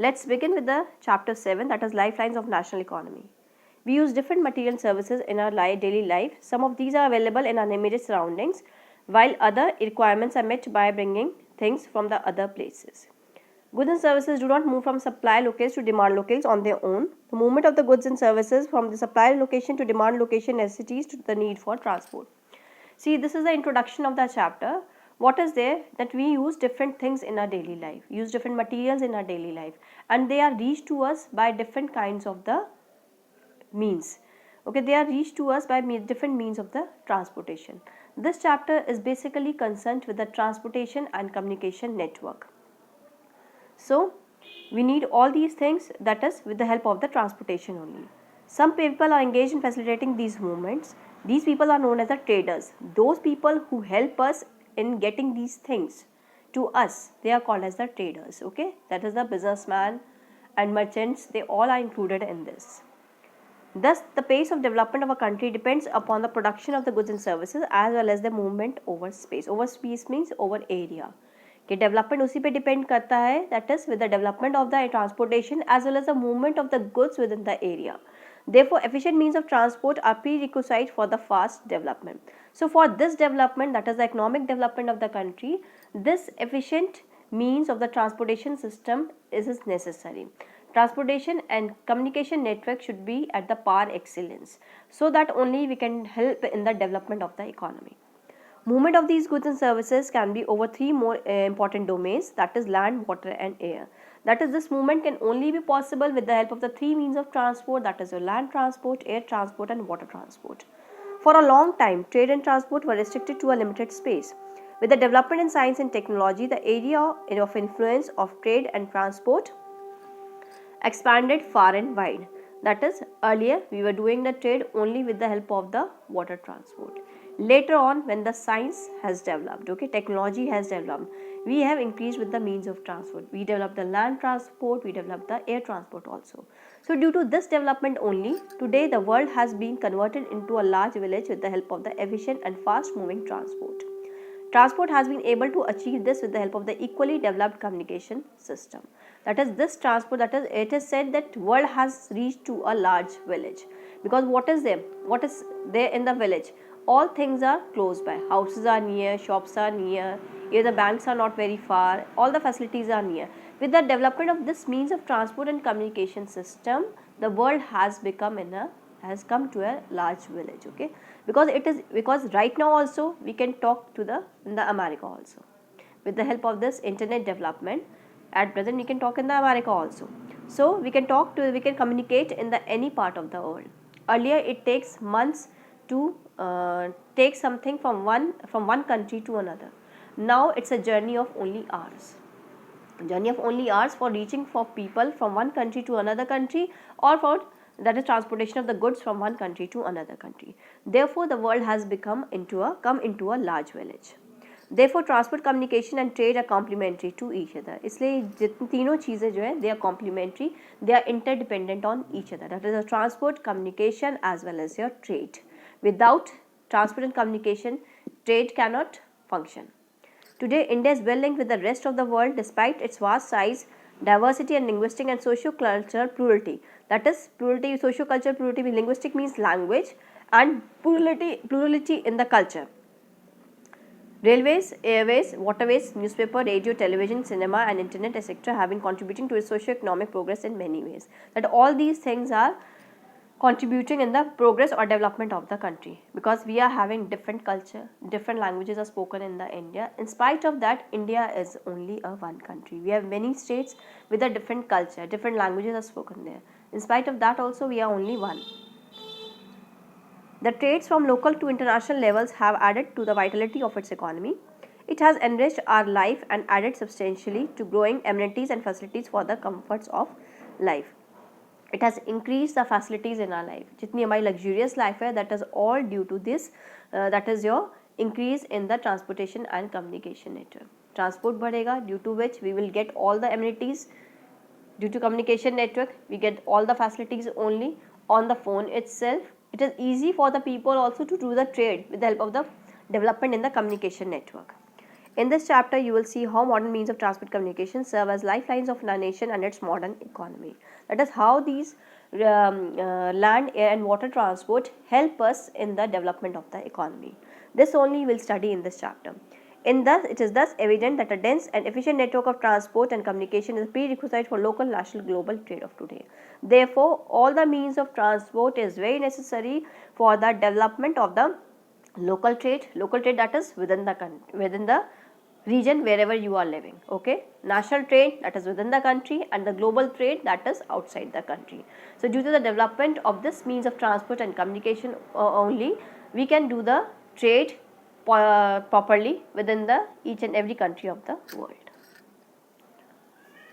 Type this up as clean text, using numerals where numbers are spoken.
Let's begin with the chapter 7, that is lifelines of national economy. We use different material and services in our daily life. Some of these are available in our immediate surroundings, while other requirements are met by bringing things from the other places. Goods and services do not move from supply locales to demand locales on their own. The movement of the goods and services from the supply location to demand location necessitates the need for transport. See, this is the introduction of the chapter. What is there? That we use different things in our daily life, use different materials in our daily life, and they are reached to us by different kinds of the means. Okay, they are reached to us by different means of the transportation. This chapter is basically concerned with the transportation and communication network. So, we need all these things, that is with the help of the transportation only. Some people are engaged in facilitating these movements. These people are known as the traders. Those people who help us in getting these things to us, they are called as the traders. Okay, that is the businessman and merchants, they all are included in this. Thus, the pace of development of a country depends upon the production of the goods and services as well as the movement over space. Over space means over area. कि development उसी पे depend करता है, that is with the development of the transportation as well as the movement of the goods within the area. Therefore, efficient means of transport are prerequisite for the fast development. So, for this development, that is the economic development of the country, this efficient means of the transportation system is necessary. Transportation and communication network should be at the par excellence, so that only we can help in the development of the economy. Movement of these goods and services can be over three more important domains, that is land, water and air. That is, this movement can only be possible with the help of the three means of transport, that is your land transport, air transport and water transport. For a long time, trade and transport were restricted to a limited space. With the development in science and technology, the area of influence of trade and transport expanded far and wide. That is, earlier we were doing the trade only with the help of the water transport. Later on, when the science has developed, okay, technology has developed, we have increased with the means of transport. We developed the land transport, we developed the air transport also. So due to this development only, today the world has been converted into a large village with the help of the efficient and fast moving transport. Transport has been able to achieve this with the help of the equally developed communication system. That is, this transport, that is, it is said that world has reached to a large village, because what is there? What is there in the village? All things are close by. Houses are near, shops are near, here the banks are not very far, all the facilities are near. With the development of this means of transport and communication system, the world has come to a large village. Okay, because right now also we can talk to in the America also. With the help of this internet development, at present we can talk in the America also. So we can communicate in the any part of the world. Earlier it takes months to take something from one country to another. Now it's a journey of only hours. Journey of only hours for reaching for people from one country to another country, or for that is transportation of the goods from one country to another country. Therefore, the world has come into a large village. Therefore, transport, communication and trade are complementary to each other. इसलिए जितनी तीनों चीज़ें जो है, they are complementary, they are interdependent on each other. That is the transport, communication as well as your trade. Without transport and communication, trade cannot function. Today, India is well linked with the rest of the world despite its vast size, diversity and linguistic and socio-cultural plurality. That is, plurality, socio-cultural plurality, linguistic means language, and plurality in the culture. Railways, airways, waterways, newspaper, radio, television, cinema and internet etc. have been contributing to its socio-economic progress in many ways. That all these things are contributing in the progress or development of the country, because we are having different culture, different languages are spoken in the India. In spite of that, India is only a one country. We have many states with a different culture, different languages are spoken there. In spite of that also, we are only one. The trades from local to international levels have added to the vitality of its economy. It has enriched our life and added substantially to growing amenities and facilities for the comforts of life. It has increased the facilities in our life. जितनी हमारी luxurious life है, that is all due to this, that is your increase in the transportation and communication network. Transport बढ़ेगा, due to which we will get all the amenities. Due to communication network, we get all the facilities only on the phone itself. It is easy for the people also to do the trade with the help of the development in the communication network. In this chapter, you will see how modern means of transport communication serve as lifelines of our nation and its modern economy. That is how these land, air and water transport help us in the development of the economy. This only we will study in this chapter. It is thus evident that a dense and efficient network of transport and communication is a prerequisite for local, national, global trade of today. Therefore, all the means of transport is very necessary for the development of the local trade that is within the region wherever you are living. Okay, national trade that is within the country, and the global trade that is outside the country. So due to the development of this means of transport and communication only, we can do the trade properly within the each and every country of the world.